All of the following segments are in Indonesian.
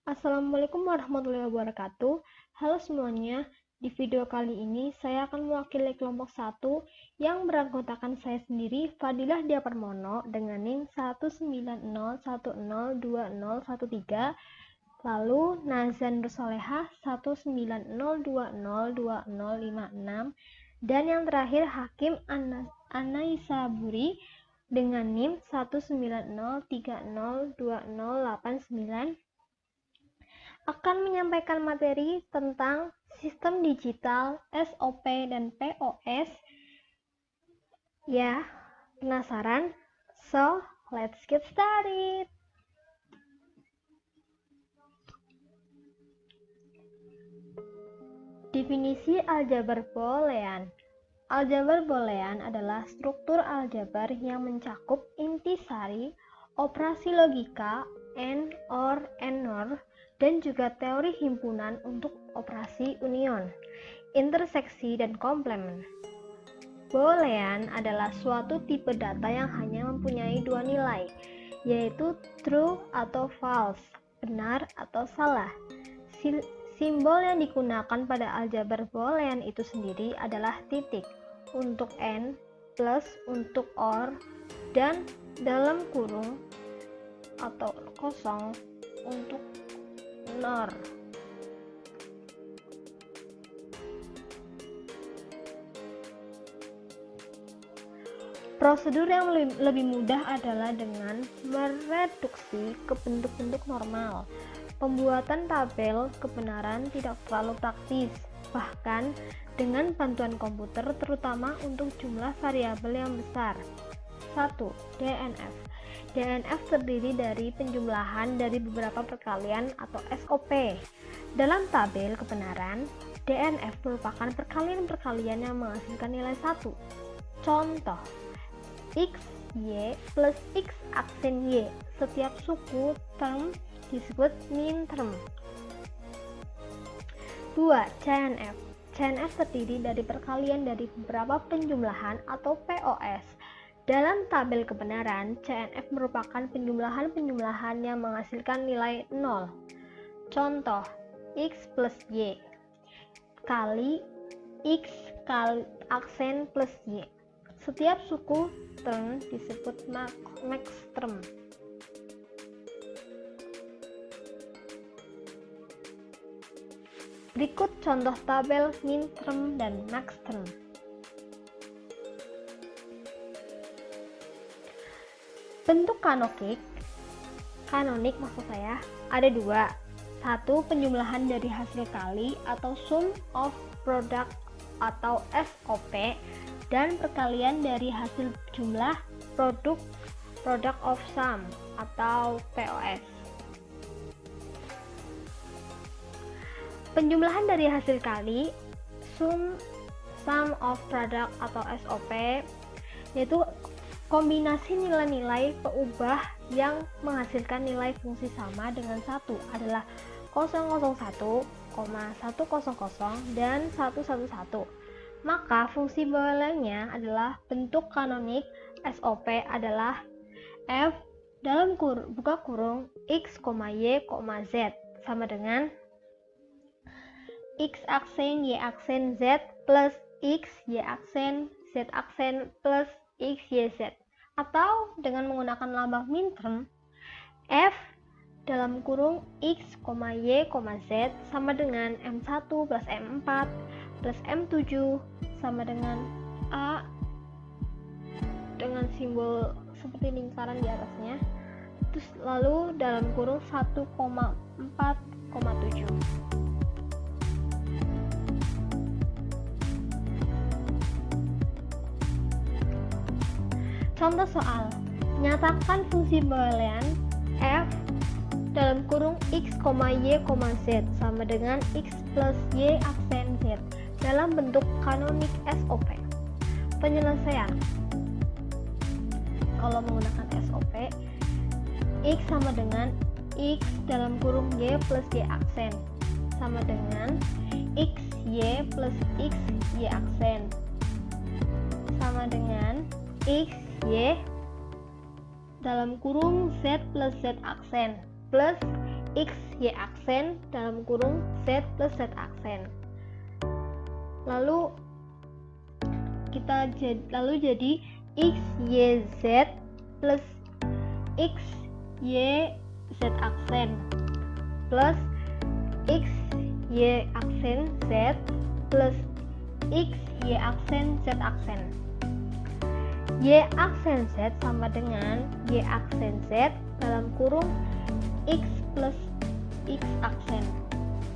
Assalamualaikum warahmatullahi wabarakatuh. Halo semuanya, di video kali ini saya akan mewakili kelompok 1 yang beranggotakan saya sendiri, Fadilah Diaparmono dengan NIM 190102013, lalu Nazan Nursolehah 190202056, dan yang terakhir Hakim Anaisaburi dengan NIM 190302089 akan menyampaikan materi tentang sistem digital, SOP, dan POS. Ya, penasaran? So, let's get started. Definisi aljabar boolean. Aljabar boolean adalah struktur aljabar yang mencakup intisari, operasi logika, AND, OR, and NOR, dan juga teori himpunan untuk operasi union, interseksi, dan komplement. Boolean adalah suatu tipe data yang hanya mempunyai dua nilai, yaitu true atau false, benar atau salah. Simbol yang digunakan pada aljabar boolean itu sendiri adalah titik untuk AND, plus untuk OR, dan dalam kurung atau kosong untuk NOR. Prosedur yang lebih mudah adalah dengan mereduksi ke bentuk-bentuk normal. Pembuatan tabel kebenaran tidak terlalu praktis, bahkan dengan bantuan komputer, terutama untuk jumlah variabel yang besar. 1. DNF. DNF terdiri dari penjumlahan dari beberapa perkalian atau SOP. Dalam tabel kebenaran, DNF merupakan perkalian-perkalian yang menghasilkan nilai 1. Contoh, X, Y plus X aksen Y. Setiap suku term disebut min term. 2. CNF. CNF terdiri dari perkalian dari beberapa penjumlahan atau POS. Dalam tabel kebenaran, CNF merupakan penjumlahan-penjumlahan yang menghasilkan nilai 0. Contoh, X plus Y kali X kali aksen plus Y. Setiap suku term disebut max term. Berikut contoh tabel min term dan max term. Bentuk kanonik maksud saya, ada dua. Satu, penjumlahan dari hasil kali atau sum of product atau SOP, dan perkalian dari hasil jumlah product of sum atau POS. Penjumlahan dari hasil kali, sum of product atau SOP, yaitu kombinasi nilai-nilai peubah yang menghasilkan nilai fungsi sama dengan 1 adalah 001, 100, dan 111. Maka fungsi booleannya adalah bentuk kanonik SOP adalah F dalam buka kurung X, Y, Z sama dengan X aksen Y aksen Z plus X Y aksen Z aksen plus X, Y, Z, atau dengan menggunakan lambang min term, F dalam kurung X, Y, Z sama dengan M1 plus M4 plus M7 sama dengan A dengan simbol seperti lingkaran di atasnya, terus lalu dalam kurung 1,4,7. Contoh soal, nyatakan fungsi boolean F dalam kurung X, Y, Z sama dengan X plus Y aksen Z dalam bentuk kanonik SOP. Penyelesaian, kalau menggunakan SOP, X sama dengan X dalam kurung Y plus Y aksen sama dengan X, Y plus X, Y aksen sama dengan X, Y dalam kurung Z plus Z aksen plus X Y aksen dalam kurung Z plus Z aksen. Lalu jadi X Y Z plus X Y Z aksen plus X Y aksen Z plus X Y aksen Z aksen. Y aksen Z sama dengan Y aksen Z dalam kurung X plus X aksen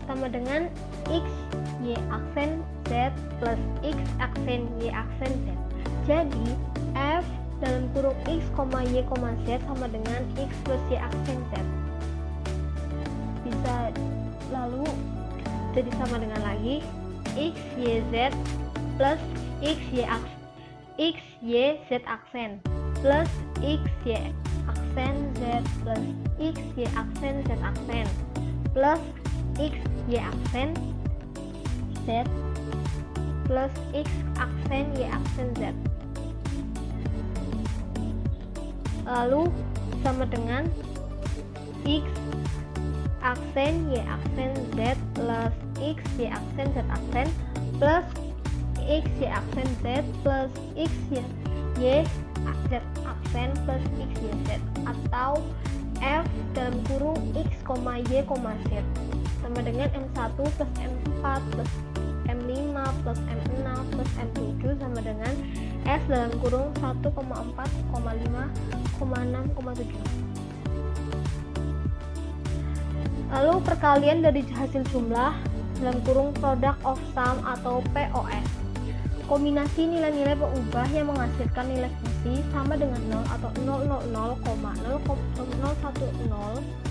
sama dengan X Y aksen Z plus X aksen Y aksen Z. Jadi F dalam kurung X, Y, Z sama dengan X plus Y aksen Z. Bisa lalu jadi sama dengan lagi X Y Z plus X Y Z aksen plus X Y aksen Z plus X Y aksen Z aksen plus X Y aksen Z plus X aksen Y aksen Z. Lalu sama dengan X aksen Y aksen Z plus X Y aksen Z aksen plus X Y aksen Z plus X Y Z aksen plus X Y Z, atau F dalam kurung X, Y, Z sama dengan M1 plus M4 plus M5 plus M6 plus M7 sama dengan S dalam kurung 1,4, 5, 6,7. Lalu perkalian dari hasil jumlah dalam kurung product of sum atau POS. Kombinasi nilai-nilai pengubah yang menghasilkan nilai fungsi sama dengan 0 atau 0,0,0,010